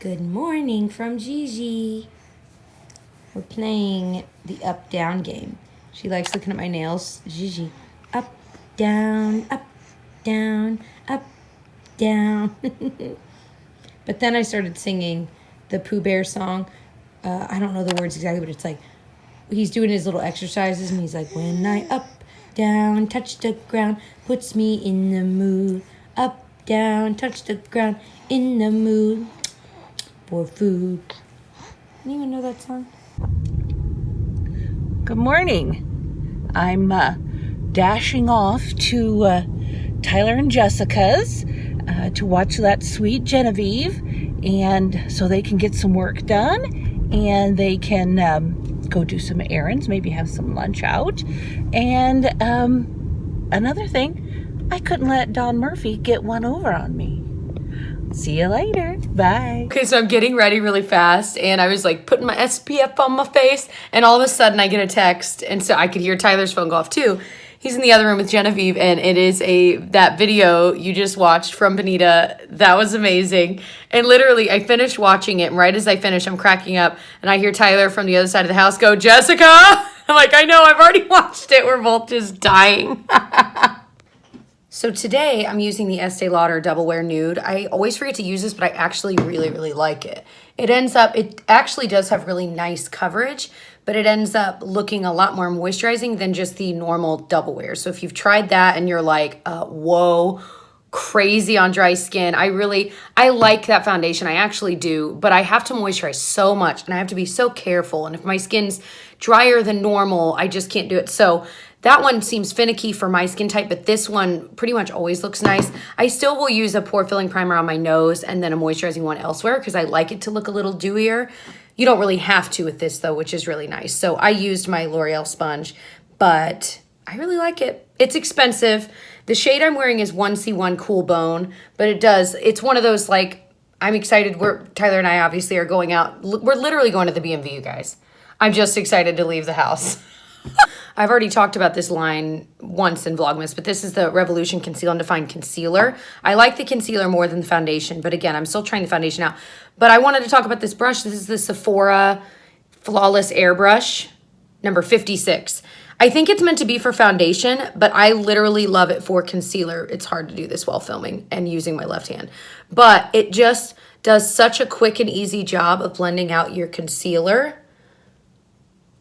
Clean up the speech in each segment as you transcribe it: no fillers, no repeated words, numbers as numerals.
Good morning from Gigi. We're playing the up-down game. She likes looking at my nails. Gigi, up, down, up, down, up, down. But then I started singing the Pooh Bear song. I don't know the words exactly, but it's like, he's doing his little exercises, and he's like, when I up, down, touch the ground, puts me in the mood. Up, down, touch the ground, in the mood for food. Anyone know that song? Good morning. I'm dashing off to Tyler and Jessica's to watch that sweet Genevieve, and so they can get some work done and they can go do some errands, maybe have some lunch out. And another thing, I couldn't let Don Murphy get one over on me. See you later. Bye. Okay, so I'm getting ready really fast, and I was like putting my SPF on my face, and all of a sudden I get a text, and so I could hear Tyler's phone go off too. He's in the other room with Genevieve, and it is that video you just watched from Bonita. That was amazing. And literally, I finished watching it, and right as I finish, I'm cracking up, and I hear Tyler from the other side of the house go, "Jessica!" I'm like, I know, I've already watched it. We're both just dying. So today I'm using the Estee Lauder Double Wear Nude. I always forget to use this, but I actually really like it. It actually does have really nice coverage, but it ends up looking a lot more moisturizing than just the normal Double Wear. So if you've tried that and you're like, whoa, crazy on dry skin, I like that foundation. I actually do, but I have to moisturize so much and I have to be so careful. And if my skin's drier than normal, I just can't do it. So that one seems finicky for my skin type, but this one pretty much always looks nice. I still will use a pore filling primer on my nose and then a moisturizing one elsewhere because I like it to look a little dewier. You don't really have to with this though, which is really nice. So I used my L'Oreal sponge, but I really like it. It's expensive. The shade I'm wearing is 1C1 Cool Bone, but it's one of those like, I'm excited. Tyler and I obviously are going out. We're literally going to the BMV, you guys. I'm just excited to leave the house. I've already talked about this line once in Vlogmas, but this is the Revolution Conceal and Define Concealer. I like the concealer more than the foundation, but again, I'm still trying the foundation out. But I wanted to talk about this brush. This is the Sephora Flawless Airbrush, number 56. I think it's meant to be for foundation, but I literally love it for concealer. It's hard to do this while filming and using my left hand. But it just does such a quick and easy job of blending out your concealer.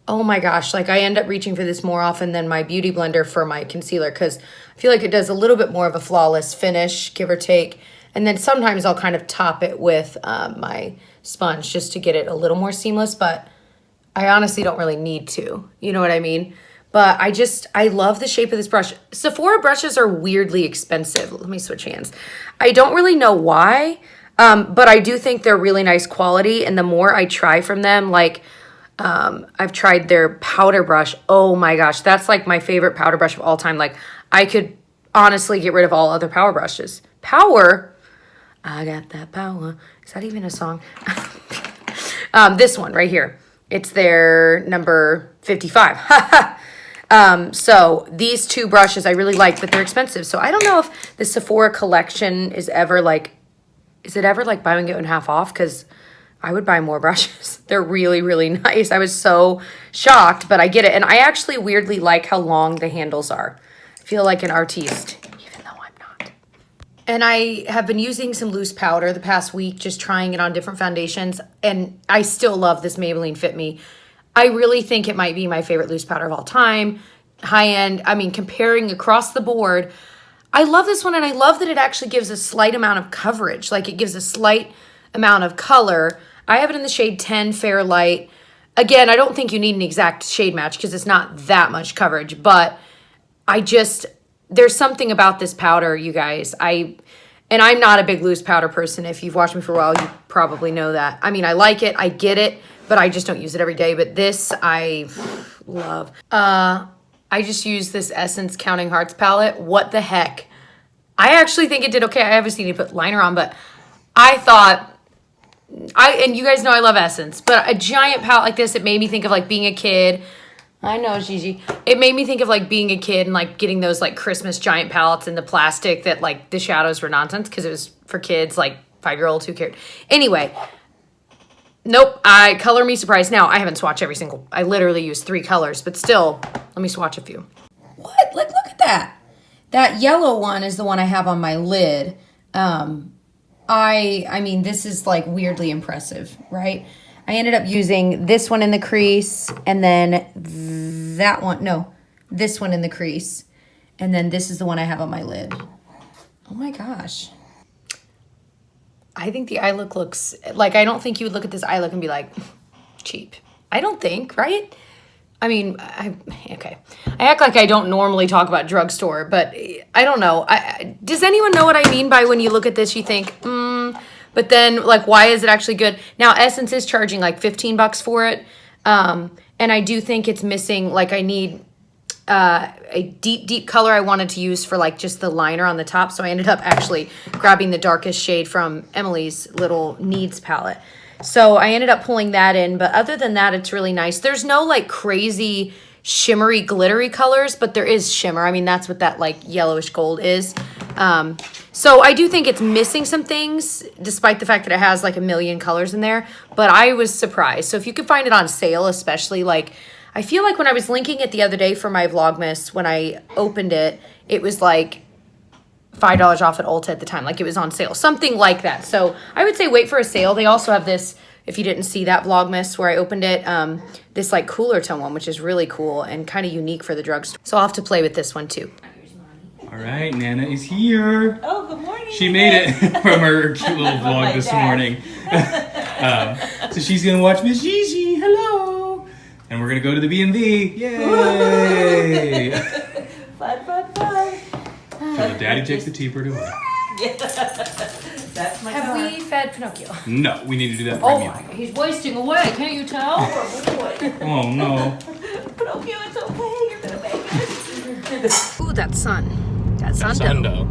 Oh my gosh, like I end up reaching for this more often than my beauty blender for my concealer because I feel like it does a little bit more of a flawless finish, give or take. And then sometimes I'll kind of top it with my sponge just to get it a little more seamless, but I honestly don't really need to. You know what I mean? But I love the shape of this brush. Sephora brushes are weirdly expensive. Let me switch hands. I don't really know why, but I do think they're really nice quality. And the more I try from them, like I've tried their powder brush. Oh my gosh, that's like my favorite powder brush of all time. Like I could honestly get rid of all other power brushes. Power? I got that power. Is that even a song? This one right here. It's their number 55. So these two brushes I really like, but they're expensive. So I don't know if the Sephora collection is ever like buy one get one half off? Because I would buy more brushes. They're really nice. I was so shocked, but I get it. And I actually weirdly like how long the handles are. I feel like an artiste, even though I'm not. And I have been using some loose powder the past week, just trying it on different foundations. And I still love this Maybelline Fit Me. I really think it might be my favorite loose powder of all time. High end, I mean, comparing across the board. I love this one, and I love that it actually gives a slight amount of coverage. Like it gives a slight amount of color. I have it in the shade 10 Fair Light. Again, I don't think you need an exact shade match because it's not that much coverage, but there's something about this powder, you guys. And I'm not a big loose powder person. If you've watched me for a while, you probably know that. I mean, I like it, I get it, but I just don't use it every day. But this, I love. I just used this Essence Counting Hearts palette. What the heck? I actually think it did okay. I obviously need to put liner on, but I thought, and you guys know I love Essence, but a giant palette like this, it made me think of like being a kid. I know, Gigi. It made me think of like being a kid and like getting those like Christmas giant palettes in the plastic that like the shadows were nonsense because it was for kids, like 5-year-olds who cared. Anyway, Nope, color me surprised. Now, I haven't swatched every single, I literally used 3 colors, but still, let me swatch a few. What? Like, look at that. That yellow one is the one I have on my lid. I mean, this is like weirdly impressive, right? I ended up using this one in the crease and then this one in the crease. And then this is the one I have on my lid. Oh my gosh. I think the eye look looks, like, I don't think you would look at this eye look and be like, cheap. I don't think, right? I mean, okay. I act like I don't normally talk about drugstore, but I don't know. Does anyone know what I mean by when you look at this, you think, but then, like, why is it actually good? Now, Essence is charging like $15 for it. And I do think it's missing, like, I need a deep color I wanted to use for, like, just the liner on the top. So I ended up actually grabbing the darkest shade from Emily's little Needs palette. So I ended up pulling that in, but other than that, it's really nice. There's no, like, crazy shimmery, glittery colors, but there is shimmer. I mean, that's what that, like, yellowish gold is. So I do think it's missing some things, despite the fact that it has, like, a million colors in there, but I was surprised. So if you could find it on sale, especially, like, I feel like when I was linking it the other day for my Vlogmas, when I opened it, it was, like, $5 off at Ulta at the time, like it was on sale, something like that. So I would say wait for a sale. They also have this, if you didn't see that Vlogmas where I opened it, this like cooler tone one, which is really cool and kind of unique for the drugstore. So I'll have to play with this one too. All right, Nana is here. Oh, good morning. She made it from her cute little vlog this morning. So she's gonna watch Miss Gigi. Hello, and we're gonna go to the B&B. Yay! Fun. So the daddy takes the T-bird away. That's my Have car. we fed Pinocchio? No, we need to do that. Oh right my now. God, he's wasting away, can't you tell? Oh no. Pinocchio, it's okay. You're gonna make it. Ooh, that sun. That That's sun. Hundo.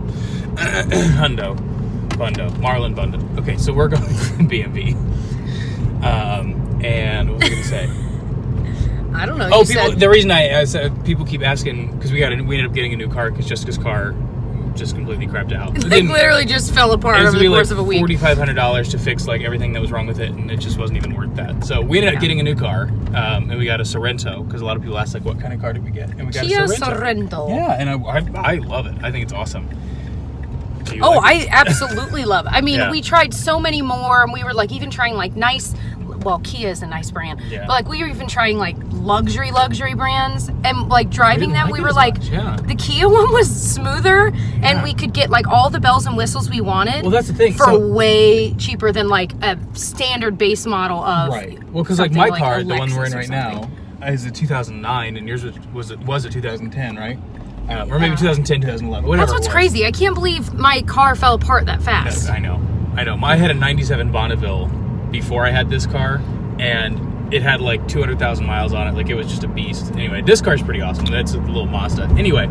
Bundo. Marlon Bundo. Okay, so we're going to B&B. And what was I going to say? I don't know. Oh, you people. said- The reason I said people keep asking because we ended up getting a new car because Jessica's car just completely crapped out. It literally just fell apart over the course of a week. $4,500 to fix like everything that was wrong with it, and it just wasn't even worth that. So we ended up getting a new car, and we got a Sorrento because a lot of people asked like, what kind of car did we get? And we got Kia a Sorrento. Sorrento. Yeah, and I love it. I think it's awesome. Do you Oh, like it? I absolutely love it. I mean, Yeah. we tried so many more, and we were like even trying like nice. Well, Kia is a nice brand, Yeah. but like we were even trying like luxury brands, and like driving We them, didn't we like were it as like, much, yeah. the Kia one was smoother, and Yeah. we could get like all the bells and whistles we wanted. Well, that's the thing. For So- way cheaper than like a standard base model of. Right. Well, because like something my car, a the one we're in Lexus or right now, something. is a 2009, and yours was a 2010, right? Or maybe 2010, 2011, whatever. That's what's it was. crazy. I can't believe my car fell apart that fast. I know. I had a 97 Bonneville before I had this car, and it had like 200,000 miles on it. Like it was just a beast. Anyway, this car's pretty awesome. That's a little Mazda. Anyway,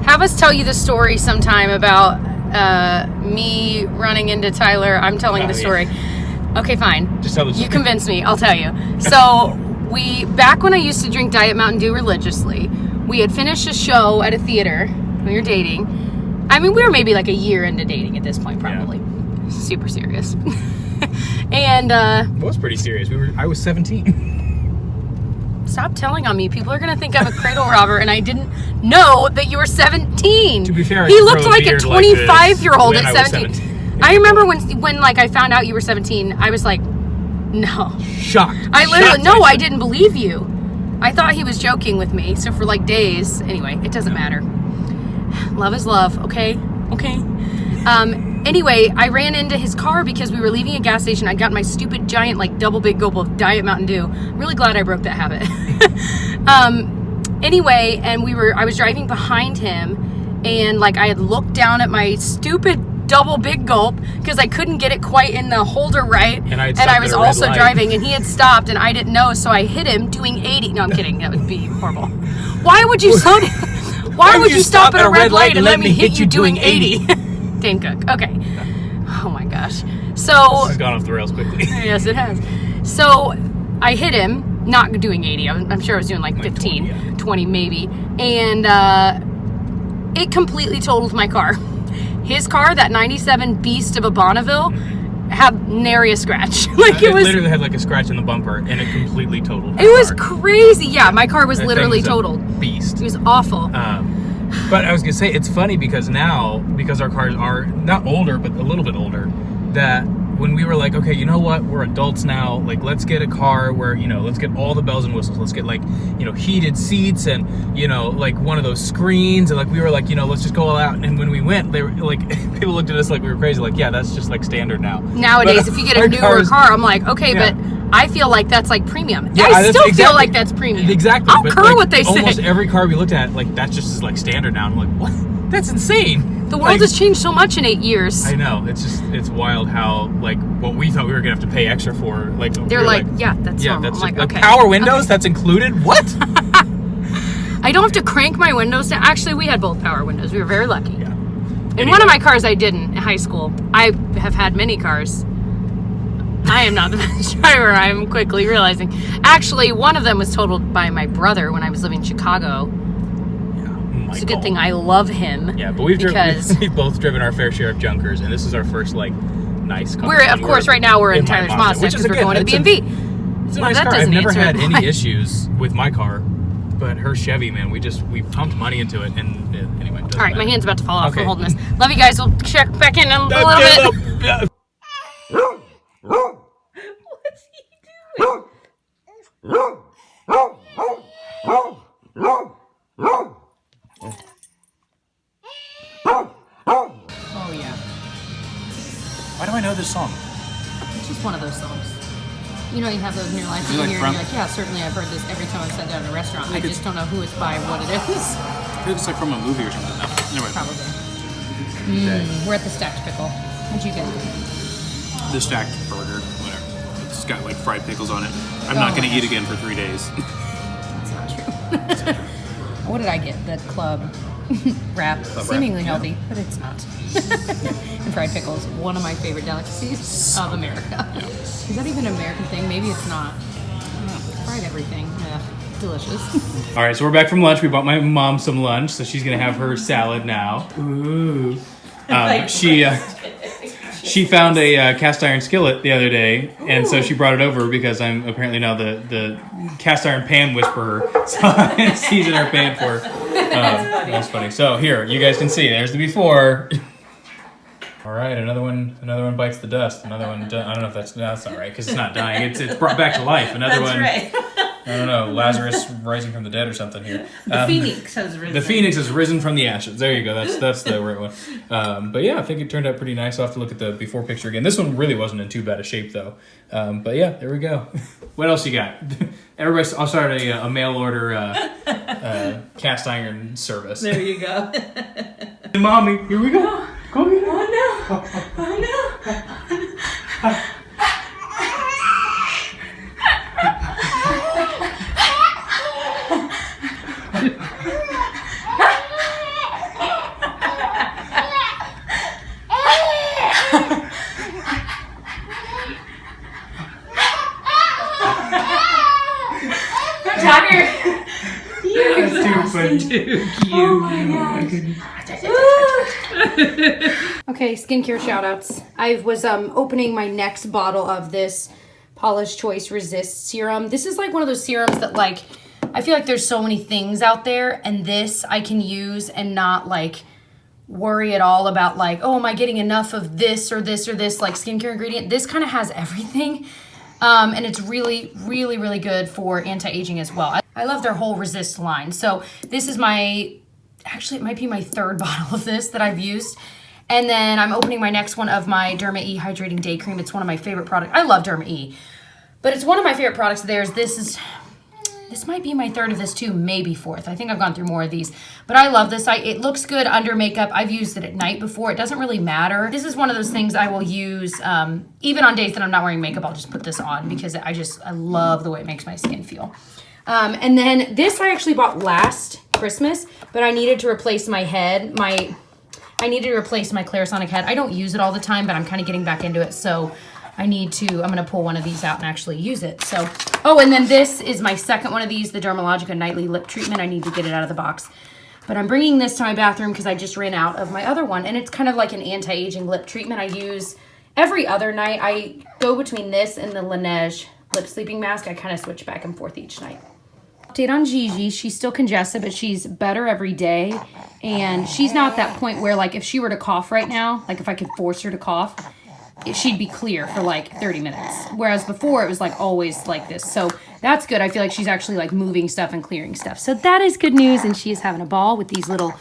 Have us tell you the story sometime about me running into Tyler. I'm telling the yeah. story. Okay, fine. Just tell the You story. convinced me. I'll tell you. So back when I used to drink Diet Mountain Dew religiously, we had finished a show at a theater when we were dating. I mean, we were maybe like a year into dating at this point, probably. Super serious. And it was pretty serious. I was 17. stop telling on me. People are gonna think I'm a cradle robber, and I didn't know that you were 17. To be fair, I he could looked grow a like a beard like this 25-year-old when at I was 17. 17. I remember when like I found out you were 17, I was like, no. Shocked. I literally Shocked. I didn't believe you. I thought he was joking with me. So for like days, anyway, it doesn't matter. Love is love, okay? Okay. Anyway, I ran into his car because we were leaving a gas station. I got my stupid giant like double big gulp of Diet Mountain Dew. I'm really glad I broke that habit. Anyway, and I was driving behind him, and like I had looked down at my stupid double big gulp because I couldn't get it quite in the holder right, And I was also driving, and he had stopped, and I didn't know, so I hit him doing 80. No, I'm kidding. That would be horrible. Why would you slow down? Why would you stop at a red light and let me hit you doing 80? Dane Cook. Okay. Oh my gosh. So This has gone off the rails quickly. yes, it has. So I hit him, not doing 80. I'm sure I was doing like 15, 20, yeah. 20 maybe. And it completely totaled my car. His car, that 97 beast of a Bonneville, have nary a scratch. Like it was literally had like a scratch in the bumper, and it completely totaled. It was crazy. Yeah, my car was literally thing's a totaled. Beast. It was awful. But I was gonna say, it's funny because now, because our cars are not older, but a little bit older, that when we were like, okay, you know what, we're adults now, like let's get a car where, you know, let's get all the bells and whistles. Let's get like, you know, heated seats and, you know, like one of those screens, and like we were like, you know, let's just go all out. And when we went, they were like, people looked at us like we were crazy, like, yeah, that's just like standard now. Nowadays, if you get a newer car, I'm like, okay, yeah. but I feel like that's like premium. Yeah, I still feel like that's premium. Exactly. I don't care like, what they say. Almost every car we looked at, like that's just like standard now. I'm like, what? That's insane. The world has changed so much in 8 years. I know. It's wild how like what we thought we were gonna have to pay extra for, like they're like, yeah, that's normal. That's I'm like, okay. Power windows, that's included. What? I don't have to crank my windows down. Actually, we had both power windows. We were very lucky. Yeah. In one of my cars, I didn't in high school. I have had many cars. I am not the best driver, I'm quickly realizing. Actually, one of them was totaled by my brother when I was living in Chicago. It's a good thing I love him. Yeah, but we've both driven our fair share of junkers, and this is our first like nice car. Right now we're in Tyler's Mazda because we're going to the B&V. It's a nice car. I've never had any issues with my car, but her Chevy, man, we pumped money into it, and anyway. All right, my hand's about to fall off from holding this. Love you guys. We'll check back in a little bit. What's he doing? Oh yeah, Why do I know this song? it's just one of those songs. You know, you have those in your life. Is it You like hear, from- and you're like, yeah, certainly I've heard this every time I've sat down at a restaurant. I just don't know who it's by, what it is. I feel like it's like from a movie or something. No. Anyway. Probably. We're at the Stacked Pickle. What'd you get? The stacked burger, whatever. It's got like fried pickles on it. I'm not going to eat again for 3 days. That's not true. What did I get? The club wrap. Seemingly healthy, but it's not. And fried pickles, one of my favorite delicacies of America. Yeah. Is that even an American thing? Maybe it's not. Fried everything. Yeah, delicious. All right, so we're back from lunch. We bought my mom some lunch, so she's going to have her salad now. Ooh. She found a cast iron skillet the other day, and so she brought it over because I'm apparently now the cast iron pan whisperer. So I season her pan for her. That's funny. So here, you guys can see. There's the before. All right, another one bites the dust. Another one. I don't know if that's not right because it's not dying. It's brought back to life. Another one. Right. I don't know, Lazarus rising from the dead or something here. The Phoenix has risen. The Phoenix has risen from the ashes. There you go. That's the right one. But yeah, I think it turned out pretty nice. I'll have to look at the before picture again. This one really wasn't in too bad a shape though. But yeah, there we go. What else you got? Everybody, I'll start a mail order cast iron service. There you go. Mommy, here we go. Go get it. Oh no. Too cute. Oh my gosh. Okay, skincare shout outs. I was opening my next bottle of this Paula's Choice Resist serum. This is like one of those serums that like, I feel like there's so many things out there, and this I can use and not like worry at all about like, oh, am I getting enough of this or this or this like skincare ingredient. This kind of has everything. And it's really, really, really good for anti-aging as well. I love their whole Resist line. So this is actually it might be my third bottle of this that I've used. And then I'm opening my next one of my Derma E Hydrating Day Cream. It's one of my favorite products. I love Derma E, but it's one of my favorite products of theirs. This might be my third of this too, maybe fourth. I think I've gone through more of these, but I love this. It looks good under makeup. I've used it at night before. It doesn't really matter. This is one of those things I will use even on days that I'm not wearing makeup. I'll just put this on because I love the way it makes my skin feel. And then this I actually bought last Christmas, but I needed to replace my head. I needed to replace my Clarisonic head. I don't use it all the time, but I'm kind of getting back into it, so I'm going to pull one of these out and actually use it. So, oh, and then this is my second one of these, the Dermalogica Nightly Lip Treatment. I need to get it out of the box. But I'm bringing this to my bathroom because I just ran out of my other one. And it's kind of like an anti-aging lip treatment I use every other night, I go between this and the Laneige lip sleeping mask. I kind of switch back and forth each night. Update on Gigi. She's still congested, but she's better every day. And she's not that point where, like, if she were to cough right now, like if I could force her to cough, she'd be clear for like 30 minutes. Whereas before it was like always like this. So that's good. I feel like she's actually like moving stuff and clearing stuff. So that is good news. And she is having a ball with these little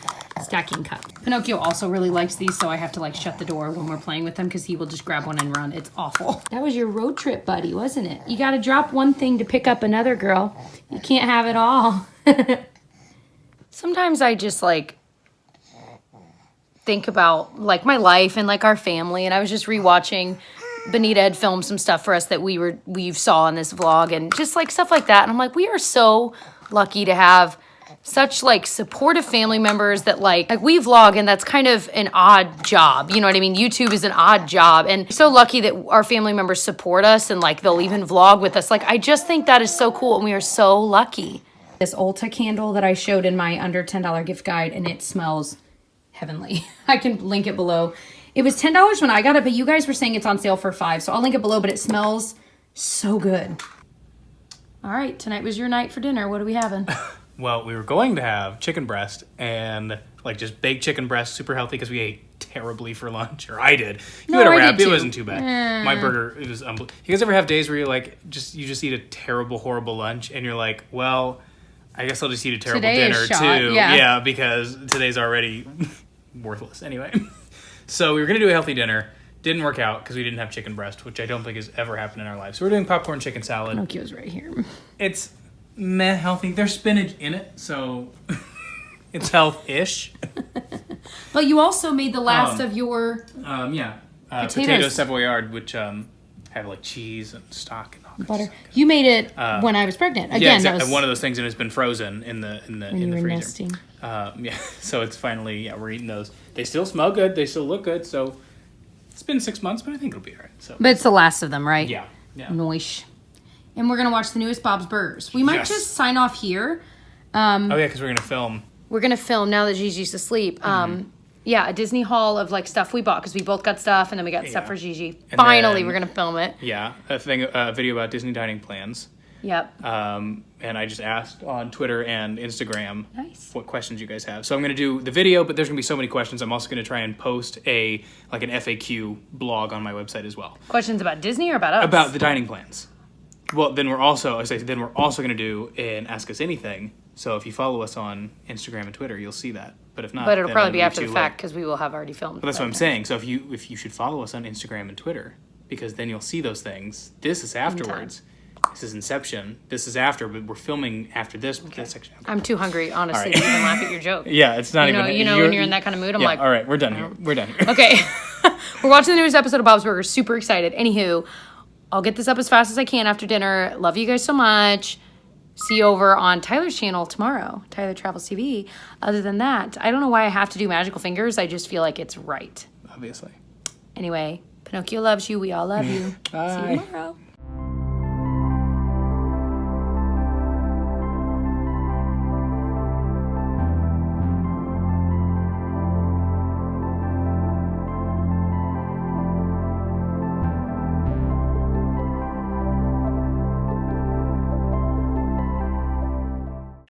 stacking cups. Pinocchio also really likes these, so I have to like shut the door when we're playing with him because he will just grab one and run. It's awful. That was your road trip buddy, wasn't it? You got to drop one thing to pick up another, girl. You can't have it all. Sometimes I just like think about like my life and like our family, and I was just rewatching. Benita had filmed some stuff for us that we saw in this vlog, and just like stuff like that. And I'm like, we are so lucky to have such like supportive family members that like we vlog, and that's kind of an odd job. You know what I mean? YouTube is an odd job, and so lucky that our family members support us and like they'll even vlog with us. Like I just think that is so cool, and we are so lucky. This Ulta candle that I showed in my under $10 gift guide, and it smells heavenly. I can link it below. It was $10 when I got it, but you guys were saying it's on sale for $5, so I'll link it below, but it smells so good. All right, tonight was your night for dinner. What are we having? Well, we were going to have chicken breast and like just baked chicken breast, super healthy because we ate terribly for lunch, or I did. You No, had a I wrap. did It too. wasn't too bad. My burger, it was unbelievable. You guys ever have days where you're like, you just eat a terrible, horrible lunch, and you're like, well, I guess I'll just eat a terrible Today is dinner shot, too. yeah. Because today's already worthless anyway. So we were gonna do a healthy dinner. Didn't work out because we didn't have chicken breast, which I don't think has ever happened in our lives. So we're doing popcorn chicken salad. Pinocchio's right here. It's meh healthy. There's spinach in it, so it's health-ish. But you also made the last of your Potato Savoyard, which have like cheese and stock and all kinds butter. of stuff. You made it when I was pregnant. Again, Yeah, exactly. that was One of those things, and it's been frozen in the when you were freezer. nesting. So it's finally we're eating those. They still smell good. They still look good. So it's been 6 months, but I think it'll be all right. So But it's the last of them, right? yeah. Noish. And we're gonna watch the newest Bob's Burgers. We might Yes. just sign off here. Oh yeah, because we're gonna film. We're gonna film now that Gigi's asleep. A Disney haul of like stuff we bought because we both got stuff, and then we got stuff Yeah. for Gigi. And Finally, then- we're gonna film it. Yeah, a video about Disney dining plans. Yep. And I just asked on Twitter and Instagram Nice. what questions you guys have. So I'm going to do the video, but there's going to be so many questions. I'm also going to try and post an FAQ blog on my website as well Questions about Disney or about us? about the dining plans. Well, then we're also going to do an Ask Us Anything. So if you follow us on Instagram and Twitter, you'll see that. But if not, But it'll then probably be it'll after the too fact late. because we will have already filmed. But that's by what I'm then. saying. So if you should follow us on Instagram and Twitter, because then you'll see those things. This is afterwards. This is Inception. This is after, but we're filming after this section. Okay. I'm too hungry, honestly, All right. to even laugh at your joke. Yeah, it's not even. You know when you're in that kind of mood, I'm yeah, like, all right, we're done here. We're done here. okay. We're watching the newest episode of Bob's Burgers. Super excited. Anywho, I'll get this up as fast as I can after dinner. Love you guys so much. See you over on Tyler's channel tomorrow, Tyler Travels TV. Other than that, I don't know why I have to do magical fingers. I just feel like it's right. Obviously. Anyway, Pinocchio loves you. We all love you. See Bye. you tomorrow.